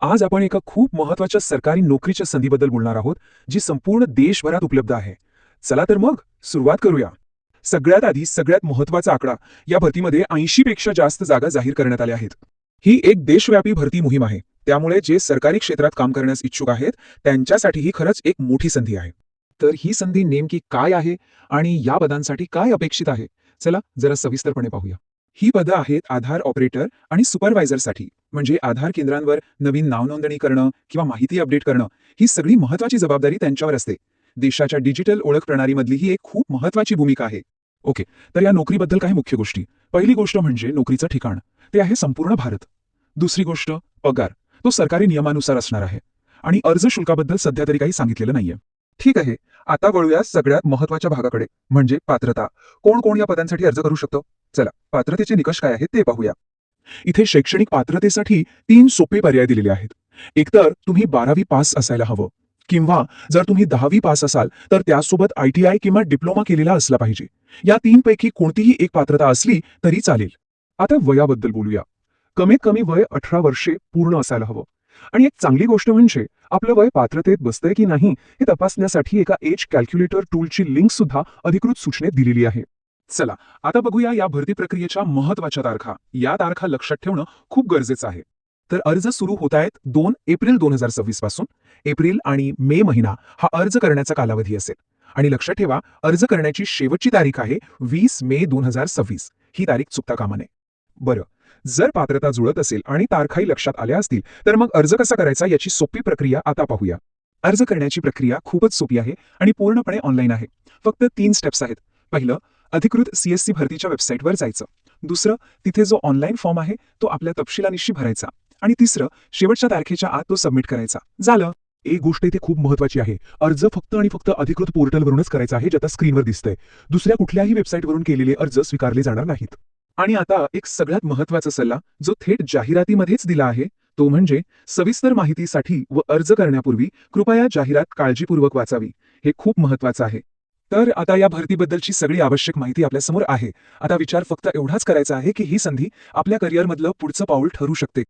आज आपण एका खूप महत्त्वाच्या सरकारी नोकरीच्या संधीबद्दल बोलणार आहोत, जी संपूर्ण देशभरात उपलब्ध आहे. चला तर मग सुरुवात करूया. सगळ्यात आधी सगळ्यात महत्त्वाचा आकडा, या भरतीमध्ये 80 पेक्षा जास्त जागा जाहीर करण्यात आल्या आहेत. ही एक देशव्यापी भरती मोहीम आहे. त्यामुळे जे सरकारी क्षेत्रात काम करण्यास इच्छुक आहेत, त्यांच्यासाठी ही खरंच एक मोठी संधी आहे. तर ही संधी नेमकी काय आहे आणि या पदांसाठी काय अपेक्षित आहे? चला जरा सविस्तरपणे पाहूया. ही पदं आहेत आधार ऑपरेटर आणि सुपरवायझरसाठी. म्हणजे आधार केंद्रांवर नवीन नावनोंदणी करणं किंवा माहिती अपडेट करणं, ही सगळी महत्त्वाची जबाबदारी त्यांच्यावर असते. देशाच्या डिजिटल ओळख प्रणालीमधली ही एक खूप महत्त्वाची भूमिका आहे. ओके, तर या नोकरीबद्दल काही मुख्य गोष्टी. पहिली गोष्ट म्हणजे नोकरीचं ठिकाण. ते आहे संपूर्ण भारत. दुसरी गोष्ट पगार. तो सरकारी नियमानुसार असणार आहे. आणि अर्ज शुल्काबद्दल सध्या तरी काही सांगितलेलं नाहीये. ठीक आहे, आता वळूया सगळ्यात महत्त्वाच्या भागाकडे, म्हणजे पात्रता. कोण कोण या पदांसाठी अर्ज करू शकतो? चला, पात्रतेचे निकष काय आहेत ते पाहूया. इथे शैक्षणिक पात्रतेसाठी 3 सोपे पर्याय दिलेले आहेत. एकतर तुम्ही 12वी पास असायला हवं, किंवा जर तुम्ही 10वी पास असाल तर त्यासोबत ITI किंवा डिप्लोमा केलेला असला पाहिजे. या 3 पैकी कोणतीही एक पात्रता असली तरी चालेल. आता वयाबद्दल बोलूया. कमीत कमी वय 18 वर्षे पूर्ण असायला हवं. आणि एक चांगली गोष्ट म्हणजे आपलं वय पात्रतेत बसतंय की नाही हे तपासण्यासाठी एका एज कॅल्क्युलेटर टूलची लिंक सुद्धा अधिकृत सूचनेत दिलेली आहे. चला, आता बघूया या भरती प्रक्रियेच्या महत्त्वाच्या तारखा. या तारखा लक्षात ठेवणं खूप गरजेचं आहे. तर अर्ज सुरू होत आहेत 2 एप्रिल 2026 पासून. एप्रिल आणि मे महिना हा अर्ज करण्याचा कालावधी असेल. आणि लक्षात ठेवा, अर्ज करण्याची शेवटची तारीख आहे 20 मे 2026. ही तारीख चुकता कामा नये. बरं, जर पात्रता जुळत असेल आणि तारखाही लक्षात आल्या असतील तर मग अर्ज कसा करायचा याची सोपी प्रक्रिया आता पाहूया. अर्ज करण्याची प्रक्रिया खूपच सोपी आहे आणि पूर्णपणे ऑनलाईन आहे. फक्त 3 स्टेप्स आहेत. पहिलं, अधिकृत CSC भरतीच्या वेबसाईटवर जायचं. दुसरं, तिथे जो ऑनलाईन फॉर्म आहे तो आपल्या तपशिलानिशी भरायचा. आणि तिसरं, शेवटच्या तारखेच्या आत तो सबमिट करायचा. झालं. एक गोष्ट इथे खूप महत्त्वाची आहे. अर्ज फक्त आणि फक्त अधिकृत पोर्टलवरूनच करायचा आहे, जे आता स्क्रीनवर दिसतंय. दुसऱ्या कुठल्याही वेबसाईटवरून केलेले अर्ज स्वीकारले जाणार नाहीत. आणि आता एक सगळ्यात महत्त्वाचा सल्ला, जो थेट जाहिरातीमध्येच दिला आहे, तो म्हणजे सविस्तर माहितीसाठी व अर्ज करण्यापूर्वी कृपया जाहिरात काळजीपूर्वक वाचावी. हे खूप महत्त्वाचं आहे. तर आता या भरतीबद्दलची सगळी आवश्यक माहिती आपल्यासमोर आहे. आता विचार फक्त एवढाच करायचा आहे की ही संधी आपल्या करिअरमधलं पुढचं पाऊल ठरू शकते.